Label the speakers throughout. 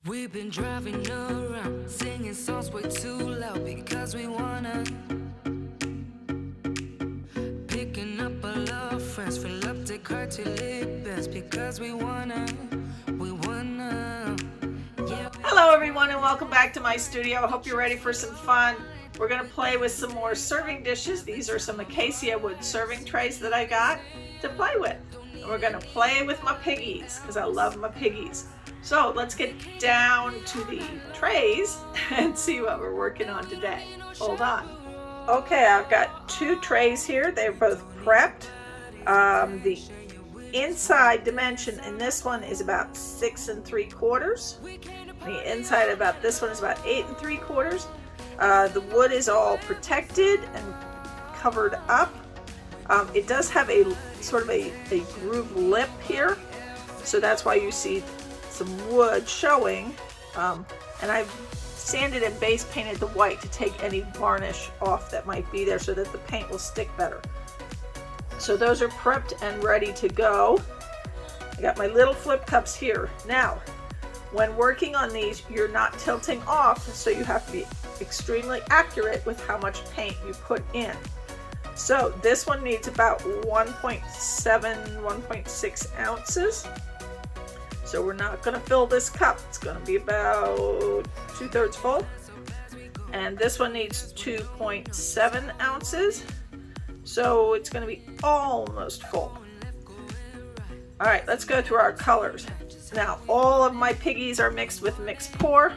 Speaker 1: We've been driving around, singing songs way too loud because we wanna. Picking up all our friends, fill up the car till it bends because we wanna. Yeah.
Speaker 2: Hello everyone and welcome back to my studio. I hope you're ready for some fun. We're going to play with some more serving dishes. These are some Acacia Wood Serving Trays that I got to play with. And we're going to play with my piggies because I love my piggies. So let's get down to the trays and see what we're working on today. Hold on. Okay, I've got two trays here. They're both prepped. The inside dimension in this one is about 6 3/4. The inside about this one is about 8 3/4. The wood is all protected and covered up. It does have a sort of a groove lip here, so that's why you see some wood showing. And I've sanded and base painted the white to take any varnish off that might be there so that the paint will stick better. So those are prepped and ready to go. I got my little flip cups here. Now, when working on these, you're not tilting off, so you have to be extremely accurate with how much paint you put in. So this one needs about 1.7, 1.6 ounces. So we're not going to fill this cup. It's going to be about 2/3 full. And this one needs 2.7 ounces. So it's going to be almost full. All right, let's go through our colors. Now, all of my piggies are mixed with mixed pour.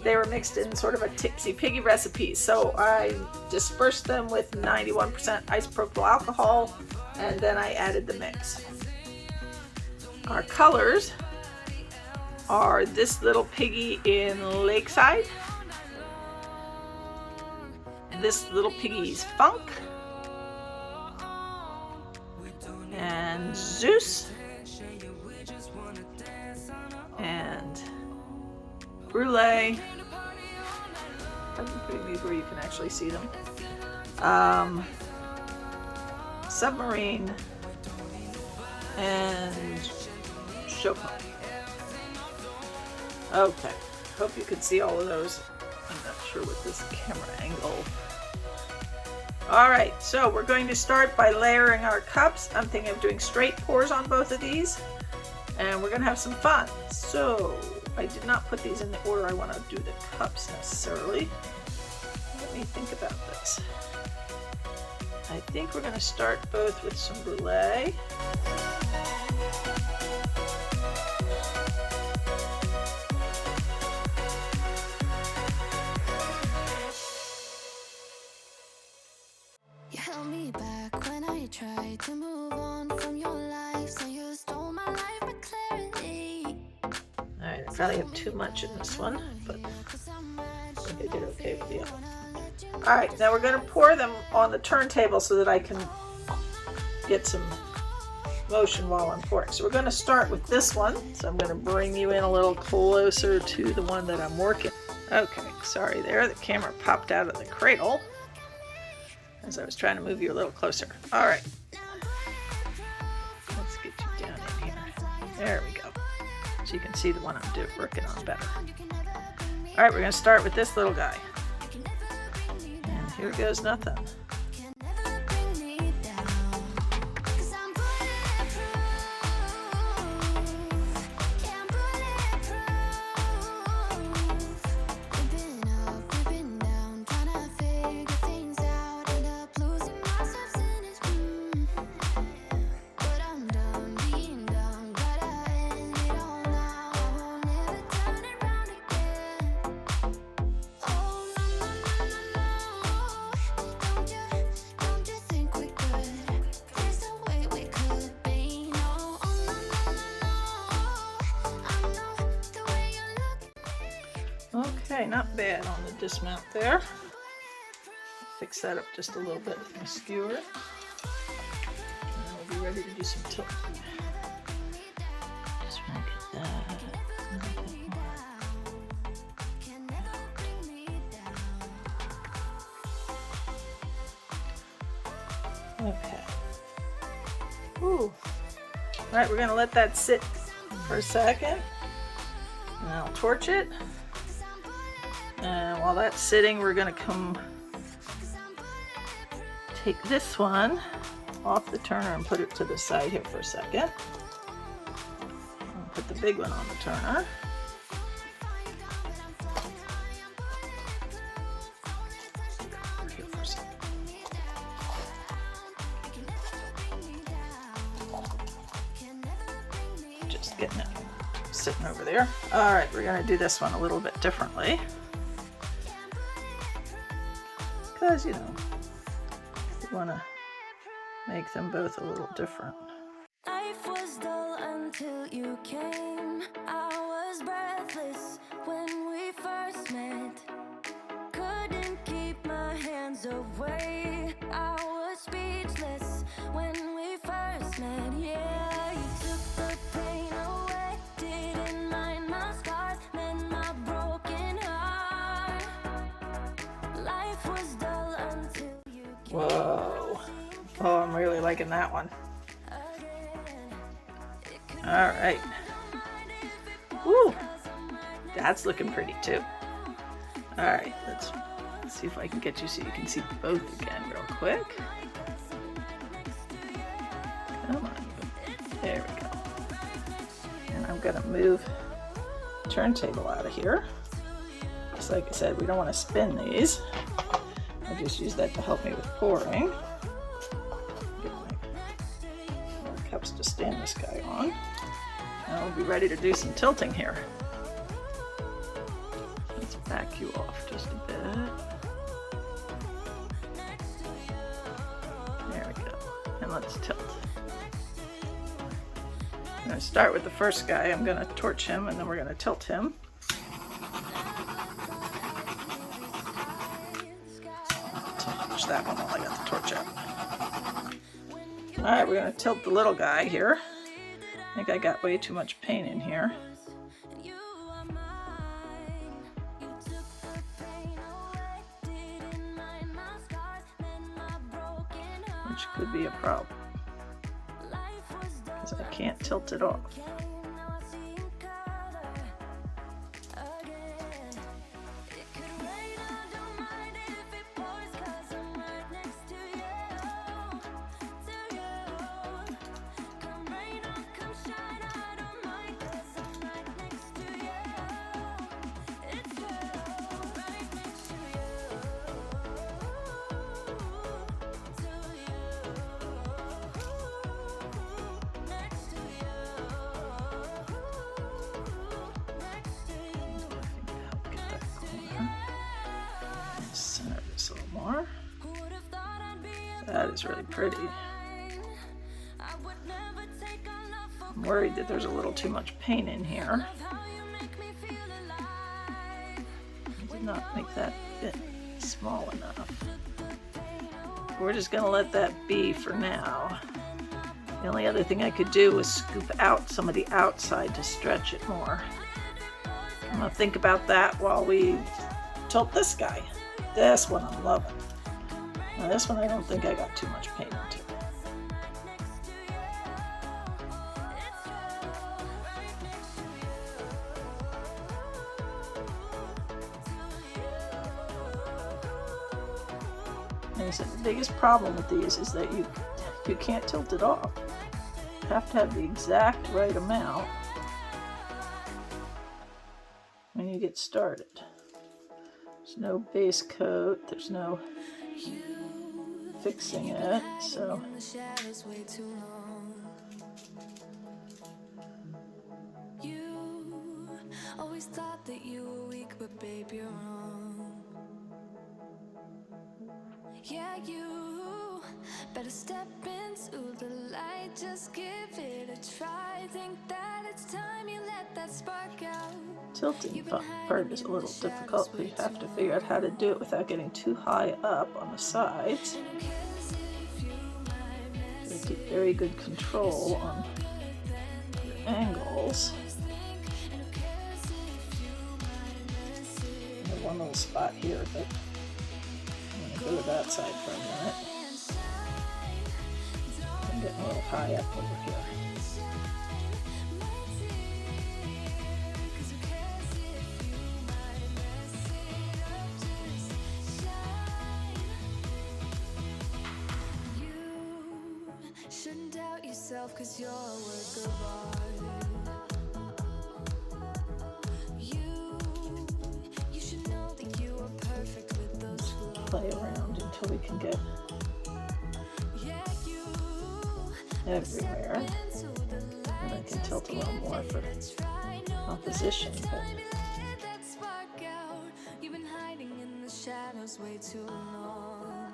Speaker 2: They were mixed in sort of a Tipsy Piggy recipe, so I dispersed them with 91% isopropyl alcohol, and then I added the mix. Our colors are This Little Piggy in Lakeside, This Little Piggy's Funk, and Zeus, and Brulee. I'm putting these where you can actually see them. Submarine and Show Pony. Okay, hope you can see all of those. I'm not sure with this camera angle. Alright, so we're going to start by layering our cups. I'm thinking of doing straight pours on both of these, and we're going to have some fun. So, I did not put these in the order I want to do the cups necessarily. Let me think about this. I think we're going to start both with some Brulee.
Speaker 1: You held me back when I tried to move on from your life, so you stole my life with clarity.
Speaker 2: Alright, I probably have too much in this one, but I think I did okay with the other. Alright, now we're going to pour them on the turntable so that I can get some motion while I'm pouring. So we're going to start with this one, so I'm going to bring you in a little closer to the one that I'm working. Okay, sorry there, the camera popped out of the cradle as I was trying to move you a little closer. Alright, let's get you down in here. There we go. So you can see the one I'm working on better. Alright, we're going to start with this little guy. And here goes nothing. Okay, not bad on the dismount there. Fix that up just a little bit with my skewer. And we'll be ready to do some tilting. Just want to get that. Okay. Ooh. Alright, we're going to let that sit for a second. And I'll torch it. And while that's sitting, we're going to come take this one off the turner and put it to the side here for a second. And put the big one on the turner. Just getting it sitting over there. All right, we're going to do this one a little bit differently. Because, you know, we want to make them both a little different.
Speaker 1: Life was dull until you came. I was breathless when we first met. Couldn't keep my hands away. I was speechless when we first met. Yeah, you took the pain away. Didn't mind my scars, mend my broken heart. Life was dull until you came.
Speaker 2: Whoa. Oh, I'm really liking that one. All right. Woo. That's looking pretty too. All right, let's see if I can get you so you can see both again real quick. Come on. There we go. And I'm gonna move the turntable out of here. Just like I said, we don't want to spin these. I just use that to help me with pouring. Get my cups to stand this guy on. Now we'll be ready to do some tilting here. Let's back you off just a bit. There we go. And let's tilt. I'm going to start with the first guy. I'm going to torch him and then we're going to tilt him. Torch that one while I got the torch out. Alright, we're going to tilt the little guy here. I think I got way too much paint in here. Which could be a problem. Because I can't tilt it off. Center this a little more. That is really pretty. I'm worried that there's a little too much paint in here. I did not make that bit small enough. We're just going to let that be for now. The only other thing I could do was scoop out some of the outside to stretch it more. I'm going to think about that while we tilt this guy. This one I'm loving. Now this one I don't think I got too much paint into. Like I said, the biggest problem with these is that you can't tilt it off. You have to have the exact right amount when you get started. There's no base coat, there's no fixing it, so
Speaker 1: You always thought that you were weak, but babe, you're wrong. Yeah, you better step into the light, just give it a try. Think that it's time you let that spark out.
Speaker 2: tilting part is a little difficult. We have to figure out how to do it without getting too high up on the sides. So keep very good control on the angles. I have one little spot here, but I'm going to go to that side for a minute. I'm getting a little high up over here.
Speaker 1: shouldn't doubt yourself, 'cause you're a work of art. You should know that you are perfect with those flaws.
Speaker 2: Play around until we can get everywhere. And I can tilt a little more for composition, but
Speaker 1: You've been hiding in the shadows way too long.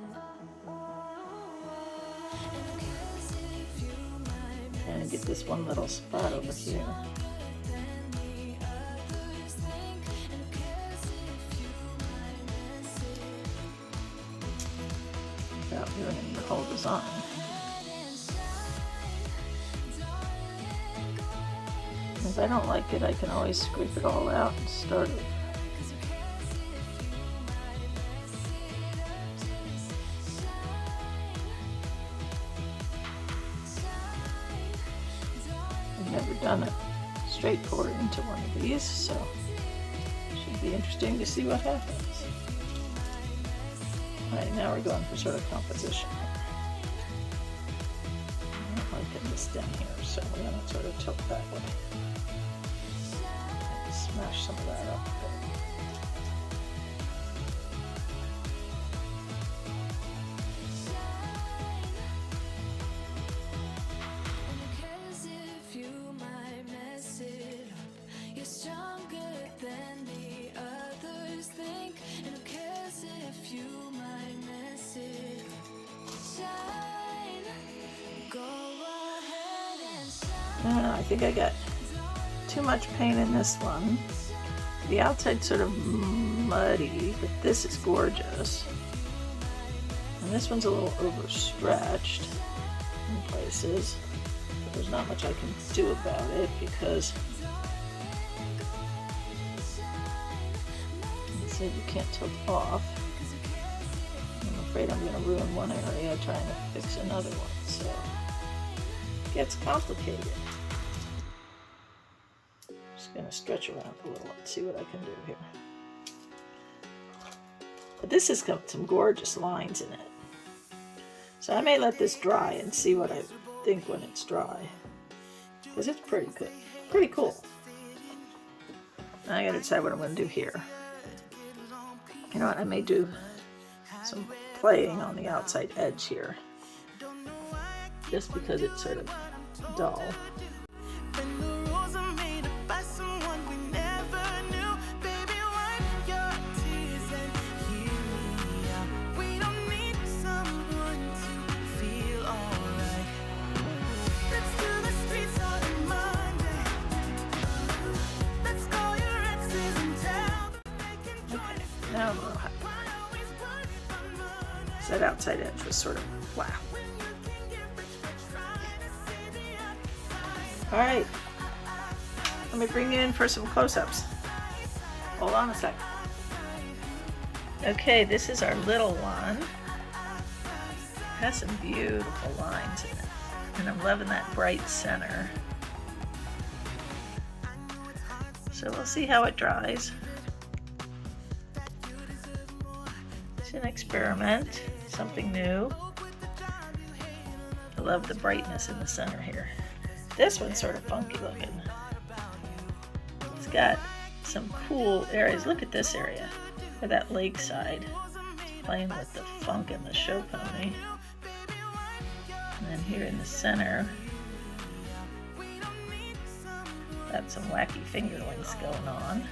Speaker 2: and get this one little spot over here. Without ruining the whole design. If I don't like it, I can always scrape it all out and start it. I've never done a straight pour into one of these, so it should be interesting to see what happens. Alright, now we're going for sort of composition. I don't like getting this down here, so we're going to sort of tilt that way. Smash some of that up a bit. I think I got too much paint in this one. The outside's sort of muddy, but this is gorgeous. And this one's a little overstretched in places. But there's not much I can do about it because you said you can't tilt off. I'm afraid I'm going to ruin one area trying to fix another one, so it gets complicated. Going to stretch around a little and see what I can do here. But this has got some gorgeous lines in it. So I may let this dry and see what I think when it's dry. Because it's pretty good. Pretty cool. Now I got to decide what I'm going to do here. You know what? I may do some playing on the outside edge here. Just because it's sort of dull. Now I'm a little happy. So that outside edge was sort of wow. Alright. Let me bring you in for some close-ups. Hold on a sec. Okay, this is our little one. It has some beautiful lines in it. And I'm loving that bright center. So we'll see how it dries. An experiment, something new. I love the brightness in the center here. This one's sort of funky looking. It's got some cool areas. Look at this area, for that lakeside. It's playing with the funk and the show pony. And then here in the center, got some wacky fingerlings going on.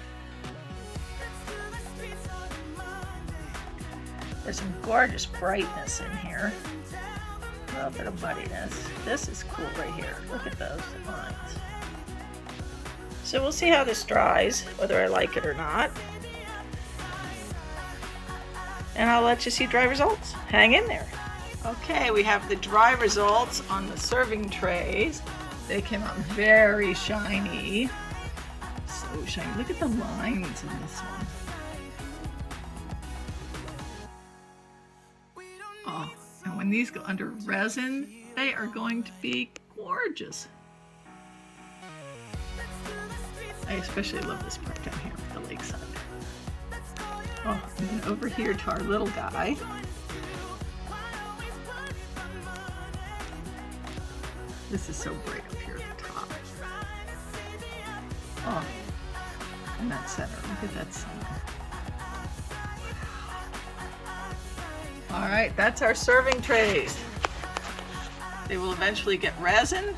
Speaker 2: There's some gorgeous brightness in here. A little bit of muddiness. This is cool right here. Look at those lines. So we'll see how this dries, whether I like it or not. And I'll let you see dry results. Hang in there. Okay, we have the dry results on the serving trays. They came out very shiny. So shiny. Look at the lines in this one. Oh, and when these go under resin, they are going to be gorgeous. I especially love this part down here with the lakeside. Oh, and then over here to our little guy. This is so bright up here at the top. Oh, and that center. Look at that center. All right, that's our serving trays. They will eventually get resin,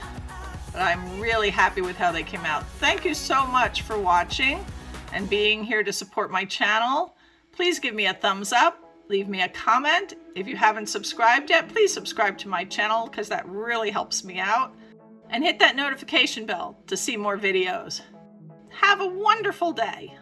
Speaker 2: but I'm really happy with how they came out. Thank you so much for watching and being here to support my channel. Please give me a thumbs up, leave me a comment. If you haven't subscribed yet, please subscribe to my channel because that really helps me out. And hit that notification bell to see more videos. Have a wonderful day.